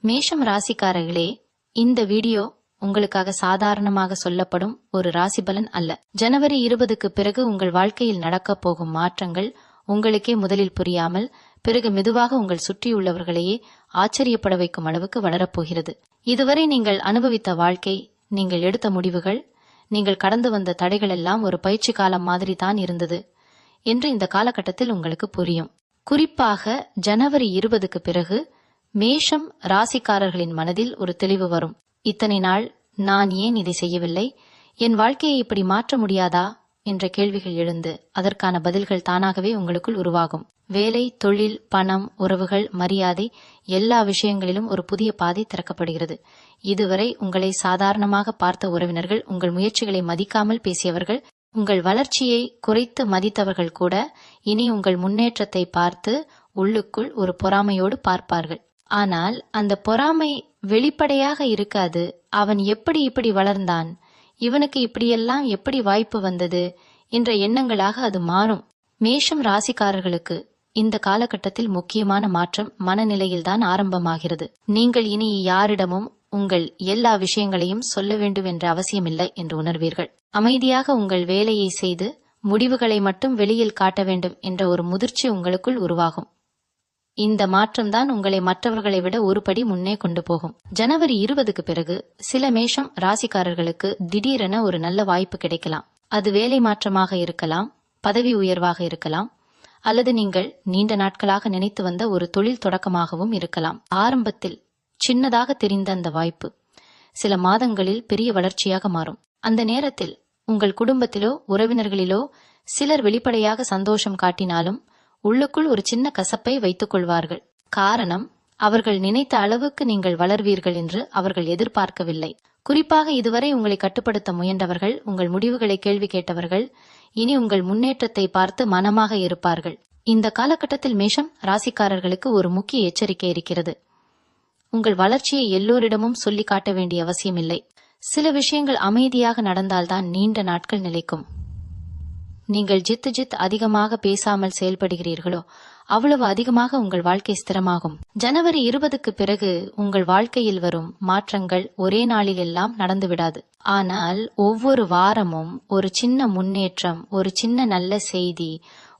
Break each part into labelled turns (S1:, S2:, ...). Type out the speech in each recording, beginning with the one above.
S1: மேஷம் ராசிக்காரர்களே, இந்த வீடியோ உங்களுக்காக சாதாரணமாக சொல்லப்படும் ஒரு ராசி பலன் அல்ல. ஜனவரி 20க்கு பிறகு உங்கள் வாழ்க்கையில் நடக்கப் போகும் மாற்றங்கள் உங்களுக்கே முதலில் புரியாமல் பிறகு மெதுவாக உங்கள் சுற்றியுள்ளவர்களையே ஆச்சரியப்பட வைக்கும் அளவுக்கு வளரப்போகிறது. இதுவரை நீங்கள் அனுபவித்த வாழ்க்கை, நீங்கள் எடுத்த முடிவுகள், நீங்கள் கடந்து வந்த தடைகள் எல்லாம் ஒரு பயிற்சி காலம் மாதிரி தான் இருந்தது என்று இந்த காலகட்டத்தில் உங்களுக்கு புரியும். குறிப்பாக ஜனவரி 20க்கு பிறகு மேஷம் ராசிக்காரர்களின் மனதில் ஒரு தெளிவு வரும். இத்தனை நாள் நான் ஏன் இதை செய்யவில்லை, என் வாழ்க்கையை இப்படி மாற்ற முடியாதா என்ற கேள்விகள் எழுந்து அதற்கான பதில்கள் தானாகவே உங்களுக்குள் உருவாகும். வேலை, தொழில், பணம், உறவுகள், மரியாதை எல்லா விஷயங்களிலும் ஒரு புதிய பாதை திறக்கப்படுகிறது. இதுவரை உங்களை சாதாரணமாக பார்த்த உறவினர்கள், உங்கள் முயற்சிகளை மதிக்காமல் பேசியவர்கள், உங்கள் வளர்ச்சியை குறைத்து மதித்தவர்கள் கூட இனி உங்கள் முன்னேற்றத்தை பார்த்து உள்ளுக்குள் ஒரு பொறாமையோடு பார்ப்பார்கள். ஆனால் அந்த பொறாமை வெளிப்படையாக இருக்காது. அவன் எப்படி இப்படி வளர்ந்தான், இவனுக்கு இப்படியெல்லாம் எப்படி வாய்ப்பு வந்தது என்ற எண்ணங்களாக அது மாறும். மேஷம் ராசிக்காரர்களுக்கு இந்த காலகட்டத்தில் முக்கியமான மாற்றம் மனநிலையில்தான் ஆரம்பமாகிறது. நீங்கள் இனி யாரிடமும் உங்கள் எல்லா விஷயங்களையும் சொல்ல வேண்டும் என்ற அவசியமில்லை என்று உணர்வீர்கள். அமைதியாக உங்கள் வேலையை செய்து முடிவுகளை மட்டும் வெளியில் காட்ட வேண்டும் என்ற ஒரு முதிர்ச்சி உங்களுக்குள் உருவாகும். இந்த மாற்றம்தான் உங்களை மற்றவர்களை விட ஒரு படி முன்னே கொண்டு போகும். ஜனவரி 20க்கு பிறகு சில மேஷம் ராசிக்காரர்களுக்கு திடீரென ஒரு நல்ல வாய்ப்பு கிடைக்கலாம். அது வேலை மாற்றமாக இருக்கலாம், பதவி உயர்வாக இருக்கலாம், அல்லது நீங்கள் நீண்ட நாட்களாக நினைத்து வந்த ஒரு தொழில் தொடக்கமாகவும் இருக்கலாம். ஆரம்பத்தில் சின்னதாக தெரிந்த அந்த வாய்ப்பு சில மாதங்களில் பெரிய வளர்ச்சியாக மாறும். அந்த நேரத்தில் உங்கள் குடும்பத்திலோ உறவினர்களிலோ சிலர் வெளிப்படையாக சந்தோஷம் காட்டினாலும் உள்ளுக்குள் ஒரு சின்ன கசப்பை வைத்துக் கொள்வார்கள். காரணம், அவர்கள் நினைத்த அளவுக்கு நீங்கள் வளர்வீர்கள் என்று அவர்கள் எதிர்பார்க்கவில்லை. குறிப்பாக இதுவரை உங்களை கட்டுப்படுத்த முயன்றவர்கள், உங்கள் முடிவுகளை கேள்வி கேட்டவர்கள் இனி உங்கள் முன்னேற்றத்தை பார்த்து மனமாக இருப்பார்கள். இந்த காலகட்டத்தில் மேஷம் ராசிக்காரர்களுக்கு ஒரு முக்கிய எச்சரிக்கை இருக்கிறது. உங்கள் வளர்ச்சியை எல்லோரிடமும் சொல்லி காட்ட வேண்டிய அவசியமில்லை. சில விஷயங்கள் அமைதியாக நடந்தால்தான் நீண்ட நாட்கள் நிலைக்கும். நீங்கள் ஜித் அதிகமாக பேசாமல் செயல்படுகிறீர்களோ அவ்வளவு அதிகமாக உங்கள் வாழ்க்கை ஸ்திரமாகும். ஜனவரி 20க்கு பிறகு உங்கள் வாழ்க்கையில் வரும் மாற்றங்கள் ஒரே நாளில் எல்லாம் நடந்துவிடாது. ஆனால் ஒவ்வொரு வாரமும் ஒரு சின்ன முன்னேற்றம், ஒரு சின்ன நல்ல செய்தி,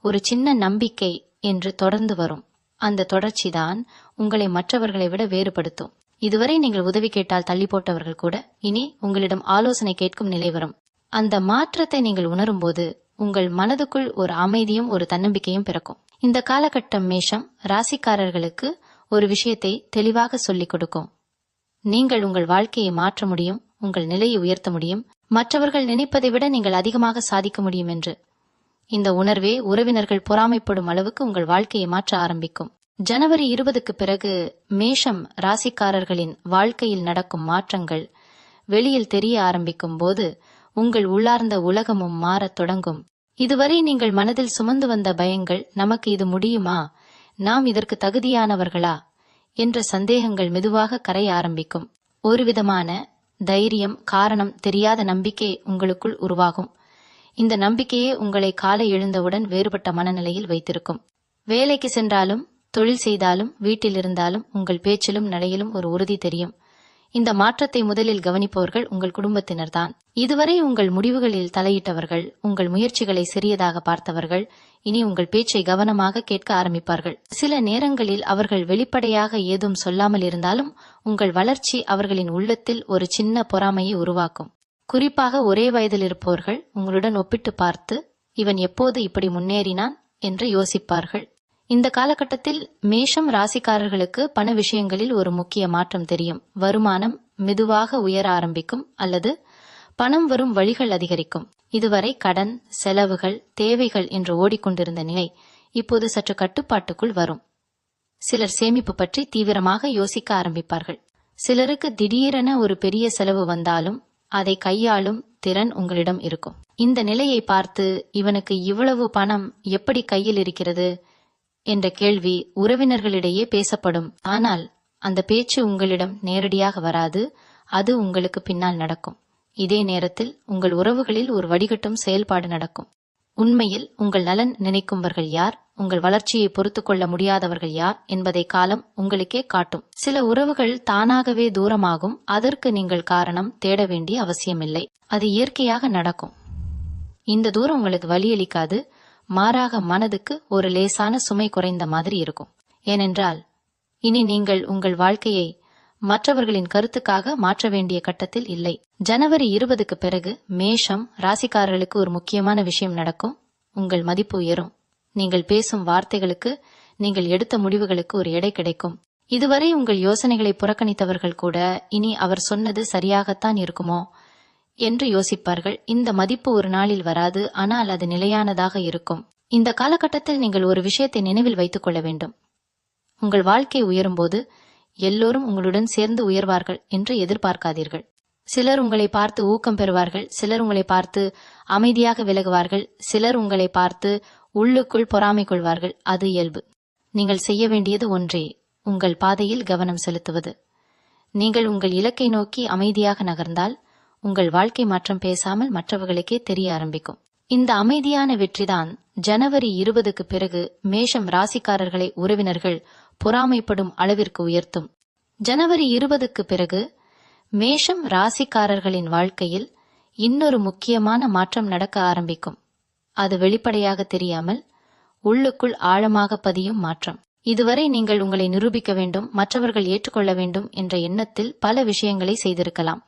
S1: ஒரு சின்ன நம்பிக்கை என்று தொடர்ந்து வரும். அந்த தொடர்ச்சிதான் உங்களை மற்றவர்களை விட வேறுபடுத்தும். இதுவரை நீங்கள் உதவி கேட்டால் தள்ளி போட்டவர்கள் கூட இனி உங்களிடம் ஆலோசனை கேட்கும் நிலை வரும். அந்த மாற்றத்தை நீங்கள் உணரும் போது உங்கள் மனதுக்குள் ஒரு அமைதியும் ஒரு தன்னம்பிக்கையும் பிறக்கும். இந்த காலகட்டம் மேஷம் ராசிக்காரர்களுக்கு ஒரு விஷயத்தை தெளிவாக சொல்லிக் கொடுக்கும். நீங்கள் உங்கள் வாழ்க்கையை மாற்ற முடியும், உங்கள் நிலையை உயர்த்த முடியும், மற்றவர்கள் நினைப்பதை விட நீங்கள் அதிகமாக சாதிக்க முடியும் என்று. இந்த உணர்வே உறவினர்கள் பொறாமைப்படும் அளவுக்கு உங்கள் வாழ்க்கையை மாற்ற ஆரம்பிக்கும். ஜனவரி 20க்கு பிறகு மேஷம் ராசிக்காரர்களின் வாழ்க்கையில் நடக்கும் மாற்றங்கள் வெளியில் தெரிய ஆரம்பிக்கும் போது உங்கள் உள்ளார்ந்த உலகமும் மாறத் தொடங்கும். இதுவரை நீங்கள் மனதில் சுமந்து வந்த பயங்கள், நமக்கு இது முடியுமா, நாம் இதற்கு தகுதியானவர்களா என்ற சந்தேகங்கள் மெதுவாக கரைய ஆரம்பிக்கும். ஒரு விதமான தைரியம், காரணம் தெரியாத நம்பிக்கை உங்களுக்குள் உருவாகும். இந்த நம்பிக்கையே உங்களை காலை எழுந்தவுடன் வேறுபட்ட மனநிலையில் வைத்திருக்கும். வேலைக்கு சென்றாலும், தொழில் செய்தாலும், வீட்டில் இருந்தாலும் உங்கள் பேச்சிலும் நடையிலும் ஒரு உறுதி தெரியும். இந்த மாற்றத்தை முதலில் கவனிப்பவர்கள் உங்கள் குடும்பத்தினர்தான். இதுவரை உங்கள் முடிவுகளில் தலையிட்டவர்கள், உங்கள் முயற்சிகளை சிறியதாக பார்த்தவர்கள் இனி உங்கள் பேச்சை கவனமாக கேட்க ஆரம்பிப்பார்கள். சில நேரங்களில் அவர்கள் வெளிப்படையாக ஏதும் சொல்லாமல் இருந்தாலும் உங்கள் வளர்ச்சி அவர்களின் உள்ளத்தில் ஒரு சின்ன பொறாமையை உருவாக்கும். குறிப்பாக ஒரே வயதில் இருப்பவர்கள் உங்களுடன் ஒப்பிட்டு பார்த்து, இவன் எப்போது இப்படி முன்னேறினான் என்று யோசிப்பார்கள். இந்த காலகட்டத்தில் மேஷம் ராசிக்காரர்களுக்கு பண விஷயங்களில் ஒரு முக்கிய மாற்றம் தெரியும். வருமானம் மெதுவாக உயர ஆரம்பிக்கும் அல்லது பணம் வரும் வழிகள் அதிகரிக்கும். இதுவரை கடன், செலவுகள், தேவைகள் என்று ஓடிக்கொண்டிருந்த நிலை இப்போது சற்று கட்டுப்பாட்டுக்குள் வரும். சிலர் சேமிப்பு பற்றி தீவிரமாக யோசிக்க ஆரம்பிப்பார்கள். சிலருக்கு திடீரென ஒரு பெரிய செலவு வந்தாலும் அதை கையாளும் திறன் உங்களிடம் இருக்கும். இந்த நிலையை பார்த்து, இவனுக்கு இவ்வளவு பணம் எப்படி கையில் இருக்கிறது என்ற கேள்வி உறவினர்களிடையே பேசப்படும். ஆனால் அந்த பேச்சு உங்களிடம் நேரடியாக வராது, அது உங்களுக்கு பின்னால் நடக்கும். இதே நேரத்தில் உங்கள் உறவுகளில் ஒரு வடிகட்டும் செயல்பாடு நடக்கும். உண்மையில் உங்கள் நலன் நினைக்கும்பவர்கள் யார், உங்கள் வளர்ச்சியை பொறுத்து கொள்ள முடியாதவர்கள் யார் என்பதை காலம் உங்களுக்கே காட்டும். சில உறவுகள் தானாகவே தூரமாகும். அதற்கு நீங்கள் காரணம் தேட வேண்டிய அவசியமில்லை. அது இயற்கையாக நடக்கும். இந்த தூரம் உங்களுக்கு வலியளிக்காது. மாறாக மனதுக்கு ஒரு லேசான சுமை குறைந்த மாதிரி இருக்கும். ஏனென்றால் இனி நீங்கள் உங்கள் வாழ்க்கையை மற்றவர்களின் கருத்துக்காக மாற்ற வேண்டிய கட்டத்தில் இல்லை. ஜனவரி 20க்கு பிறகு மேஷம் ராசிக்காரர்களுக்கு ஒரு முக்கியமான விஷயம் நடக்கும். உங்கள் மதிப்பு உயரும். நீங்கள் பேசும் வார்த்தைகளுக்கு, நீங்கள் எடுத்த முடிவுகளுக்கு ஒரு எடை கிடைக்கும். இதுவரை உங்கள் யோசனைகளை புறக்கணித்தவர்கள் கூட இனி அவர் சொன்னது சரியாகத்தான் இருக்குமோ என்று யோசிப்பார்கள். இந்த மதிப்பு ஒரு நாளில் வராது, ஆனால் அது நிலையானதாக இருக்கும். இந்த காலகட்டத்தில் நீங்கள் ஒரு விஷயத்தை நினைவில் வைத்துக் கொள்ள வேண்டும். உங்கள் வாழ்க்கை உயரும்போது எல்லோரும் உங்களுடன் சேர்ந்து உயர்வார்கள் என்று எதிர்பார்க்காதீர்கள். சிலர் உங்களை பார்த்து ஊக்கம் பெறுவார்கள், சிலர் உங்களை பார்த்து அமைதியாக விலகுவார்கள், சிலர் உங்களை பார்த்து உள்ளுக்குள் பொறாமை கொள்வார்கள். அது இயல்பு. நீங்கள் செய்ய வேண்டியது ஒன்றே, உங்கள் பாதையில் கவனம் செலுத்துவது. நீங்கள் உங்கள் இலக்கை நோக்கி அமைதியாக நகர்ந்தால் உங்கள் வாழ்க்கை மாற்றம் பேசாமல் மற்றவர்களுக்கே தெரிய ஆரம்பிக்கும். இந்த அமைதியான வெற்றிதான் ஜனவரி 20க்கு பிறகு மேஷம் ராசிக்காரர்களை உறவினர்கள் பொறாமைப்படும் அளவிற்கு உயர்த்தும். ஜனவரி 20க்கு பிறகு மேஷம் ராசிக்காரர்களின் வாழ்க்கையில் இன்னொரு முக்கியமான மாற்றம் நடக்க ஆரம்பிக்கும். அது வெளிப்படையாக தெரியாமல் உள்ளுக்குள் ஆழமாக பதியும் மாற்றம். இதுவரை நீங்கள் உங்களை நிரூபிக்க வேண்டும், மற்றவர்கள் ஏற்றுக்கொள்ள வேண்டும் என்ற எண்ணத்தில் பல விஷயங்களை செய்திருக்கலாம்.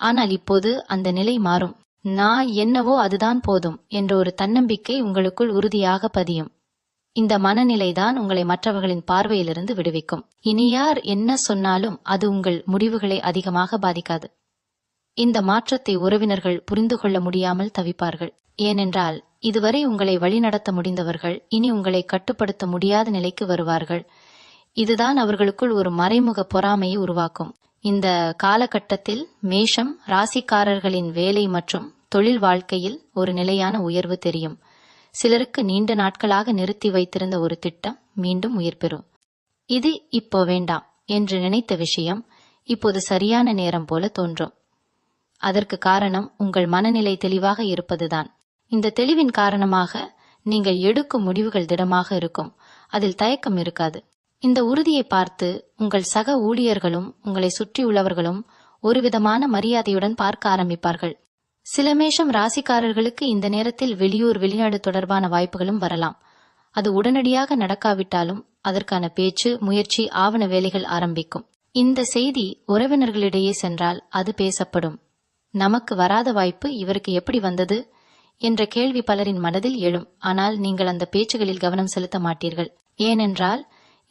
S1: ஆனால் இப்போது அந்த நிலை மாறும். நான் என்னவோ அதுதான் போதும் என்ற ஒரு தன்னம்பிக்கை உங்களுக்குள் உறுதியாக பதியும். இந்த மனநிலைதான் உங்களை மற்றவர்களின் பார்வையிலிருந்து விடுவிக்கும். இனி யார் என்ன சொன்னாலும் அது உங்கள் முடிவுகளை அதிகமாக பாதிக்காது. இந்த மாற்றத்தை உறவினர்கள் புரிந்து கொள்ள முடியாமல் தவிப்பார்கள். ஏனென்றால் இதுவரை உங்களை வழிநடத்த முடிந்தவர்கள் இனி உங்களை கட்டுப்படுத்த முடியாத நிலைக்கு வருவார்கள். இதுதான் அவர்களுக்குள் ஒரு மறைமுக பொறாமையை உருவாக்கும். இந்த காலகட்டத்தில் மேஷம் ராசிக்காரர்களின் வேலை மற்றும் தொழில் வாழ்க்கையில் ஒரு நிலையான உயர்வு தெரியும். சிலருக்கு நீண்ட நாட்களாக நிறுத்தி வைத்திருந்த ஒரு திட்டம் மீண்டும் உயிர் பெறும். இது இப்போ வேண்டாம் என்று நினைத்த விஷயம் இப்போது சரியான நேரம் போல தோன்றும். அதற்கு காரணம் உங்கள் மனநிலை தெளிவாக இருப்பதுதான். இந்த தெளிவின் காரணமாக நீங்கள் எடுக்கும் முடிவுகள் திடமாக இருக்கும். அதில் தயக்கம் இருக்காது. இந்த உறுதியை பார்த்து உங்கள் சக ஊழியர்களும் உங்களை சுற்றியுள்ளவர்களும் ஒருவிதமான மரியாதையுடன் பார்க்க ஆரம்பிப்பார்கள். சில மேஷம் ராசிக்காரர்களுக்கு இந்த நேரத்தில் வெளியூர் வெளிநாடு தொடர்பான வாய்ப்புகளும் வரலாம். அது உடனடியாக நடக்காவிட்டாலும் அதற்கான பேச்சு, முயற்சி, ஆவண வேலைகள் ஆரம்பிக்கும். இந்த செய்தி உறவினர்களிடையே சென்றால் அது பேசப்படும். நமக்கு வராத வாய்ப்பு இவருக்கு எப்படி வந்தது என்ற கேள்வி பலரின் மனதில் எழும். ஆனால் நீங்கள் அந்த பேச்சுகளில் கவனம் செலுத்த மாட்டீர்கள். ஏனென்றால்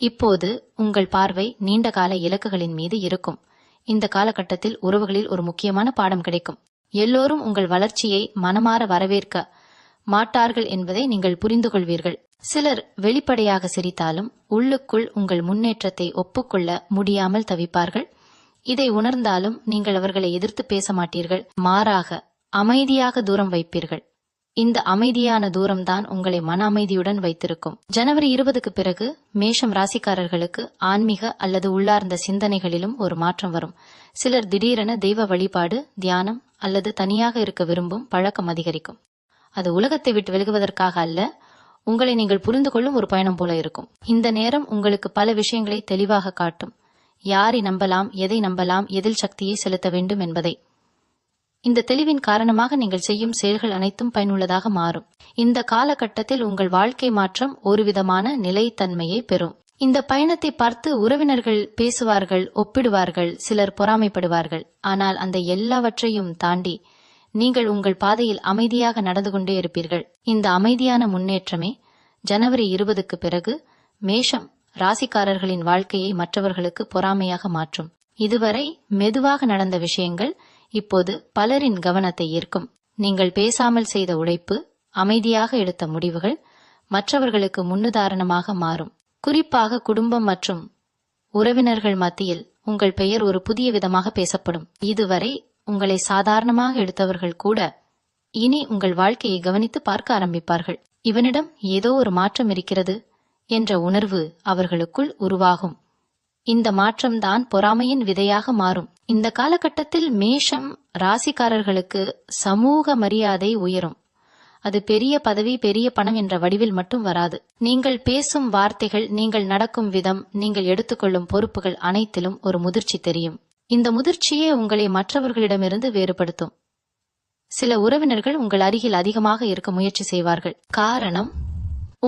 S1: இப்போது உங்கள் பார்வை நீண்டகால இலக்குகளின் மீது இருக்கும். இந்த காலகட்டத்தில் உறவுகளில் ஒரு முக்கியமான பாடம் கிடைக்கும். எல்லோரும் உங்கள் வளர்ச்சியை மனமாற வரவேற்க மாட்டார்கள் என்பதை நீங்கள் புரிந்து கொள்வீர்கள். சிலர் வெளிப்படையாக சிரித்தாலும் உள்ளுக்குள் உங்கள் முன்னேற்றத்தை ஒப்புக்கொள்ள முடியாமல் தவிப்பார்கள். இதை உணர்ந்தாலும் நீங்கள் அவர்களை எதிர்த்து பேச மாட்டீர்கள். மாறாக அமைதியாக தூரம் வைப்பீர்கள். இந்த அமைதியான தூரம்தான் உங்களை மன அமைதியுடன் வைத்திருக்கும். ஜனவரி 20க்கு பிறகு மேஷம் ராசிக்காரர்களுக்கு ஆன்மீக அல்லது உள்ளார்ந்த சிந்தனைகளிலும் ஒரு மாற்றம் வரும். சிலர் திடீரென தெய்வ வழிபாடு, தியானம் அல்லது தனியாக இருக்க விரும்பும் பழக்கம் அதிகரிக்கும். அது உலகத்தை விட்டு விலகுவதற்காக அல்ல, உங்களை நீங்கள் புரிந்து கொள்ளும் ஒரு பயணம் போல இருக்கும். இந்த நேரம் உங்களுக்கு பல விஷயங்களை தெளிவாக காட்டும். யாரை நம்பலாம், எதை நம்பலாம், எதில் சக்தியை செலுத்த வேண்டும் என்பதை. இந்த தெளிவின் காரணமாக நீங்கள் செய்யும் செயல்கள் அனைத்தும் பயனுள்ளதாக மாறும். இந்த காலகட்டத்தில் உங்கள் வாழ்க்கை மாற்றம் ஒருவிதமான நிலைத்தன்மையை பெறும். இந்த பயணத்தை பார்த்து உறவினர்கள் பேசுவார்கள், ஒப்பிடுவார்கள், சிலர் பொறாமைப்படுவார்கள். ஆனால் அந்த எல்லாவற்றையும் தாண்டி நீங்கள் உங்கள் பாதையில் அமைதியாக நடந்து கொண்டே இருப்பீர்கள். இந்த அமைதியான முன்னேற்றமே ஜனவரி 20க்கு பிறகு மேஷம் ராசிக்காரர்களின் வாழ்க்கையை மற்றவர்களுக்கு பொறாமையாக மாற்றும். இதுவரை மெதுவாக நடந்த விஷயங்கள் இப்போது பலரின் கவனத்தை ஈர்க்கும். நீங்கள் பேசாமல் செய்த உழைப்பு, அமைதியாக எடுத்த முடிவுகள் மற்றவர்களுக்கு முன்னுதாரணமாக மாறும். குறிப்பாக குடும்பம் மற்றும் உறவினர்கள் மத்தியில் உங்கள் பெயர் ஒரு புதிய விதமாக பேசப்படும். இதுவரை உங்களை சாதாரணமாக எடுத்தவர்கள் கூட இனி உங்கள் வாழ்க்கையை கவனித்து பார்க்க ஆரம்பிப்பார்கள். இவனிடம் ஏதோ ஒரு மாற்றம் இருக்கிறது என்ற உணர்வு அவர்களுக்குள் உருவாகும். இந்த மாற்றம்தான் பொறாமையின் விதையாக மாறும். இந்த காலகட்டத்தில் மேஷம் ராசிக்காரர்களுக்கு சமூக மரியாதை உயரும். அது பெரிய பதவி, பெரிய பணம் என்ற வடிவில் மட்டும் வராது. நீங்கள் பேசும் வார்த்தைகள், நீங்கள் நடக்கும் விதம், நீங்கள் எடுத்துக்கொள்ளும் பொறுப்புகள் அனைத்திலும் ஒரு முதிர்ச்சி தெரியும். இந்த முதிர்ச்சியே உங்களை மற்றவர்களிடமிருந்து வேறுபடுத்தும். சில உறவினர்கள் உங்கள் அருகில் அதிகமாக இருக்க முயற்சி செய்வார்கள். காரணம்,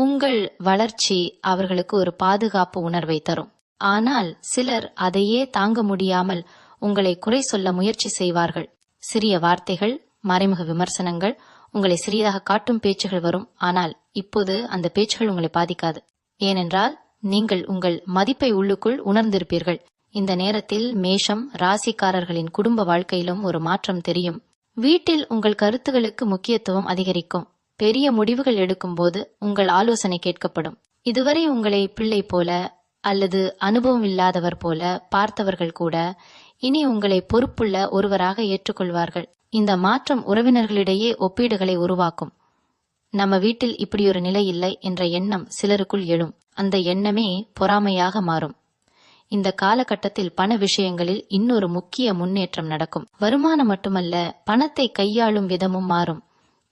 S1: உங்கள் வளர்ச்சி அவர்களுக்கு ஒரு பாதுகாப்பு உணர்வை தரும். ஆனால் சிலர் அதையே தாங்க முடியாமல் உங்களை குறை சொல்ல முயற்சி செய்வார்கள். சிறிய வார்த்தைகள், மறைமுக விமர்சனங்கள், உங்களை சிறியதாக காட்டும் பேச்சுகள் வரும். ஆனால் இப்போது அந்த பேச்சுகள் உங்களை பாதிக்காது. ஏனென்றால் நீங்கள் உங்கள் மதிப்பை உள்ளுக்குள் உணர்ந்திருப்பீர்கள். இந்த நேரத்தில் மேஷம் ராசிக்காரர்களின் குடும்ப வாழ்க்கையிலும் ஒரு மாற்றம் தெரியும். வீட்டில் உங்கள் கருத்துகளுக்கு முக்கியத்துவம் அதிகரிக்கும். பெரிய முடிவுகள் எடுக்கும்போது உங்கள் ஆலோசனை கேட்கப்படும். இதுவரை உங்களை பிள்ளை போல அல்லது அனுபவம் இல்லாதவர் போல பார்த்தவர்கள் கூட இனி உங்களை பொறுப்புள்ள ஒருவராக ஏற்றுக்கொள்வார்கள். இந்த மாற்றம் உறவினர்களிடையே ஒப்பீடுகளை உருவாக்கும். நம்ம வீட்டில் இப்படி ஒரு நிலை இல்லை என்ற எண்ணம் சிலருக்குள் எழும். அந்த எண்ணமே பொறாமையாக மாறும். இந்த காலகட்டத்தில் பண விஷயங்களில் இன்னொரு முக்கிய முன்னேற்றம் நடக்கும். வருமானம் மட்டுமல்ல, பணத்தை கையாளும் விதமும் மாறும்.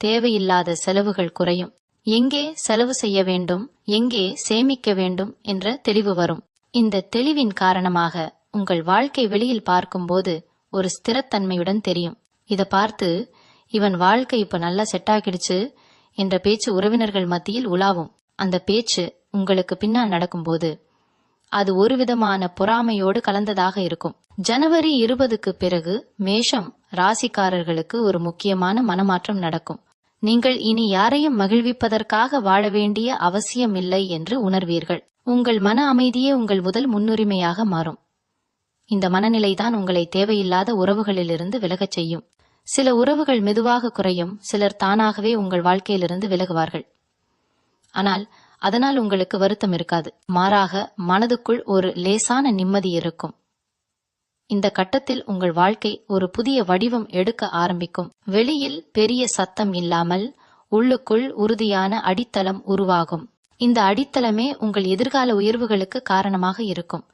S1: தேவையில்லாத செலவுகள் குறையும். எங்கே செலவு செய்ய வேண்டும், எங்கே சேமிக்க வேண்டும் என்ற தெளிவு வரும். இந்த தெளிவின் காரணமாக உங்கள் வாழ்க்கை வெளியில் பார்க்கும்போது ஒரு ஸ்திரத்தன்மையுடன் தெரியும். இத பார்த்து, இவன் வாழ்க்கை இப்ப நல்லா செட் ஆகிடுச்சு என்ற பேச்சு உறவினர்கள் மத்தியில் உலாவும். அந்த பேச்சு உங்களுக்கு பின்னால் நடக்கும்போது அது ஒரு விதமான பொறாமையோடு கலந்ததாக இருக்கும். ஜனவரி 20க்கு பிறகு மேஷம் ராசிக்காரர்களுக்கு ஒரு முக்கியமான மனமாற்றம் நடக்கும். நீங்கள் இனி யாரையும் மகிழ்விப்பதற்காக வாழ வேண்டிய அவசியம் இல்லை என்று உணர்வீர்கள். உங்கள் மன அமைதியே உங்கள் முதல் முன்னுரிமையாக மாறும். இந்த மனநிலைதான் உங்களை தேவையில்லாத உறவுகளிலிருந்து விலகச் செய்யும். சில உறவுகள் மெதுவாக குறையும், சிலர் தானாகவே உங்கள் வாழ்க்கையிலிருந்து விலகுவார்கள். ஆனால் அதனால் உங்களுக்கு வருத்தம் இருக்காது. மாறாக மனதுக்குள் ஒரு லேசான நிம்மதி இருக்கும். இந்த கட்டத்தில் உங்கள் வாழ்க்கை ஒரு புதிய வடிவம் எடுக்க ஆரம்பிக்கும். வெளியில் பெரிய சத்தம் இல்லாமல் உள்ளுக்குள் உறுதியான அடித்தளம் உருவாகும். இந்த அடித்தளமே உங்கள் எதிர்கால உயர்வுகளுக்கு காரணமாக இருக்கும்.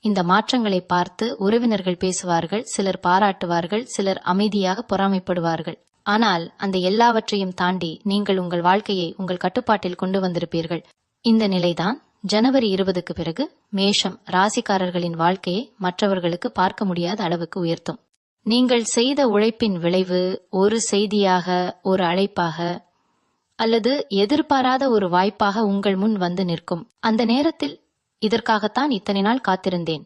S1: இந்த மாற்றங்களை பார்த்து உறவினர்கள் பேசுவார்கள், சிலர் பாராட்டுவார்கள், சிலர் அமைதியாக பொறாமைப்படுவார்கள். ஆனால் அந்த எல்லாவற்றையும் தாண்டி நீங்கள் உங்கள் வாழ்க்கையை உங்கள் கட்டுப்பாட்டில் கொண்டு வந்திருப்பீர்கள். இந்த நிலைதான் ஜனவரி 20க்கு பிறகு மேஷம் ராசிக்காரர்களின் வாழ்க்கையை மற்றவர்களுக்கு பார்க்க முடியாத அளவுக்கு உயர்த்தும். நீங்கள் செய்த உழைப்பின் விளைவு ஒரு செய்தியாக, ஒரு அழைப்பாக அல்லது எதிர்பாராத ஒரு வாய்ப்பாக உங்கள் முன் வந்து நிற்கும். அந்த நேரத்தில் இதற்காகத்தான் இத்தனை நாள் காத்திருந்தேன்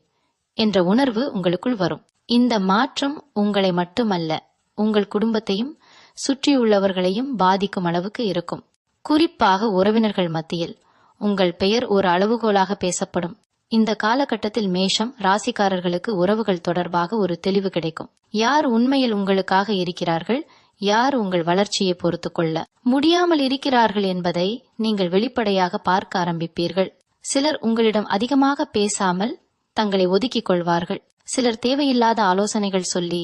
S1: என்ற உணர்வு உங்களுக்குள் வரும். இந்த மாற்றம் உங்களை மட்டுமல்ல, உங்கள் குடும்பத்தையும் சுற்றியுள்ளவர்களையும் பாதிக்கும் அளவுக்கு இருக்கும். குறிப்பாக உறவினர்கள் மத்தியில் உங்கள் பெயர் ஒரு அளவுகோலாக பேசப்படும். இந்த காலகட்டத்தில் மேஷம் ராசிக்காரர்களுக்கு உறவுகள் தொடர்பாக ஒரு தெளிவு கிடைக்கும். யார் உண்மையில் உங்களுக்காக இருக்கிறார்கள், யார் உங்கள் வளர்ச்சியை பொறுத்து கொள்ள முடியாமல் இருக்கிறார்கள் என்பதை நீங்கள் வெளிப்படையாக பார்க்க ஆரம்பிப்பீர்கள். சிலர் உங்களிடம் அதிகமாக பேசாமல் தங்களை ஒதுக்கிக் கொள்வார்கள். சிலர் தேவையில்லாத ஆலோசனைகள் சொல்லி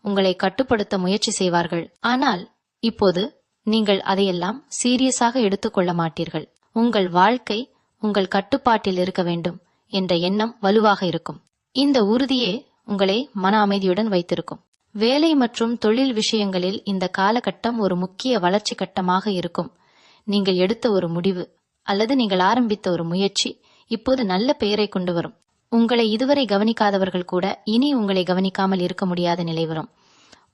S1: உங்களை கட்டுப்படுத்த முயற்சி செய்வார்கள். ஆனால் இப்போது நீங்கள் அதையெல்லாம் சீரியஸாக எடுத்துக்கொள்ள மாட்டீர்கள். உங்கள் வாழ்க்கை உங்கள் கட்டுப்பாட்டில் இருக்க வேண்டும் என்ற எண்ணம் வலுவாக இருக்கும். இந்த உறுதியே உங்களை மன அமைதியுடன் வைத்திருக்கும். வேலை மற்றும் தொழில் விஷயங்களில் இந்த காலகட்டம் ஒரு முக்கிய வளர்ச்சி கட்டமாக இருக்கும். நீங்கள் எடுத்த ஒரு முடிவு அல்லது நீங்கள் ஆரம்பித்த ஒரு முயற்சி இப்போது நல்ல பெயரை கொண்டு வரும். உங்களை இதுவரை கவனிக்காதவர்கள் கூட இனி உங்களை கவனிக்காமல் இருக்க முடியாத நிலை வரும்.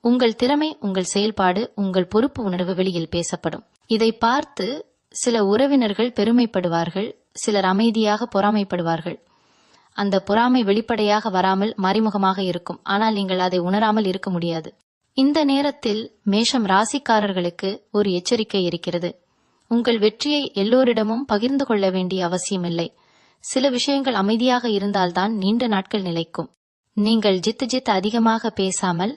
S1: உங்கள் திறமை, உங்கள் செயல்பாடு, உங்கள் பொறுப்பு உணர்வு வெளியில் பேசப்படும். இதை பார்த்து சில உறவினர்கள் பெருமைப்படுவார்கள், சிலர் அமைதியாக பொறாமைப்படுவார்கள். அந்த பொறாமை வெளிப்படையாக வராமல் மறைமுகமாக இருக்கும். ஆனால் நீங்கள் அதை உணராமல் இருக்க முடியாது. இந்த நேரத்தில் மேஷம் ராசிக்காரர்களுக்கு ஒரு எச்சரிக்கை இருக்கிறது. உங்கள் வெற்றியை எல்லோரிடமும் பகிர்ந்து கொள்ள வேண்டிய அவசியமில்லை. சில விஷயங்கள் அமைதியாக இருந்தால்தான் நீண்ட நாட்கள் நிலைக்கும். நீங்கள் ஜித்து அதிகமாக பேசாமல்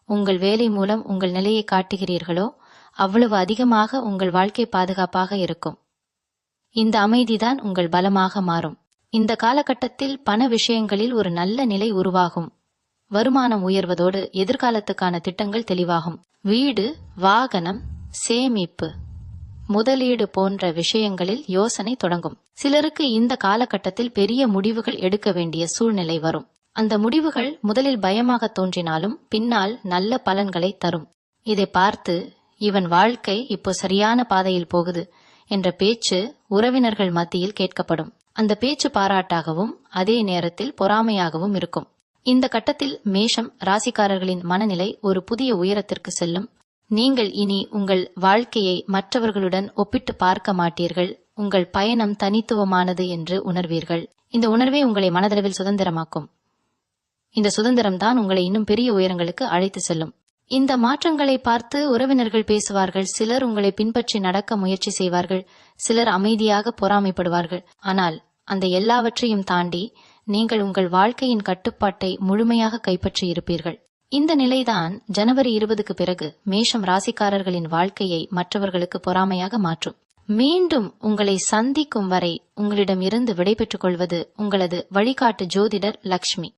S1: உங்கள் வேலை மூலம் உங்கள் நிலையை காட்டுகிறீர்களோ அவ்வளவு அதிகமாக உங்கள் வாழ்க்கை பாதுகாப்பாக இருக்கும். இந்த அமைதிதான் உங்கள் பலமாக மாறும். இந்த காலகட்டத்தில் பண விஷயங்களில் ஒரு நல்ல நிலை உருவாகும். வருமானம் உயர்வதோடு எதிர்காலத்துக்கான திட்டங்கள் தெளிவாகும். வீடு, வாகனம், சேமிப்பு, முதலீடு போன்ற விஷயங்களில் யோசனை தொடங்கும். சிலருக்கு இந்த காலகட்டத்தில் பெரிய முடிவுகள் எடுக்க வேண்டிய சூழ்நிலை வரும். அந்த முடிவுகள் முதலில் பயமாக தோன்றினாலும் பின்னால் நல்ல பலன்களை தரும். இதை பார்த்து இவன் வாழ்க்கை இப்போ சரியான பாதையில் போகுது என்ற பேச்சு உறவினர்கள் மத்தியில் கேட்கப்படும். அந்த பேச்சு பாராட்டாகவும் அதே நேரத்தில் பொறாமையாகவும் இருக்கும். இந்த கட்டத்தில் மேஷம் ராசிக்காரர்களின் மனநிலை ஒரு புதிய உயரத்திற்கு செல்லும். நீங்கள் இனி உங்கள் வாழ்க்கையை மற்றவர்களுடன் ஒப்பிட்டு பார்க்க மாட்டீர்கள். உங்கள் பயணம் தனித்துவமானது என்று உணர்வீர்கள். இந்த உணர்வே உங்களை மனதளவில் சுதந்திரமாக்கும். இந்த சுதந்திரம்தான் உங்களை இன்னும் பெரிய உயரங்களுக்கு அழைத்து செல்லும். இந்த மாற்றங்களை பார்த்து உறவினர்கள் பேசுவார்கள். சிலர் உங்களை பின்பற்றி நடக்க முயற்சி செய்வார்கள். சிலர் அமைதியாக பொறாமைப்படுவார்கள். ஆனால் அந்த எல்லாவற்றையும் தாண்டி நீங்கள் உங்கள் வாழ்க்கையின் கட்டுப்பாட்டை முழுமையாக கைப்பற்றி இருப்பீர்கள். இந்த நிலைதான் ஜனவரி 20க்கு பிறகு மேஷம் ராசிக்காரர்களின் வாழ்க்கையை மற்றவர்களுக்கு பொறாமையாக மாற்றும். மீண்டும் உங்களை சந்திக்கும் வரை உங்களிடம் இருந்து விடைபெற்றுக் கொள்வது உங்களது வழிகாட்டு ஜோதிடர் லக்ஷ்மி.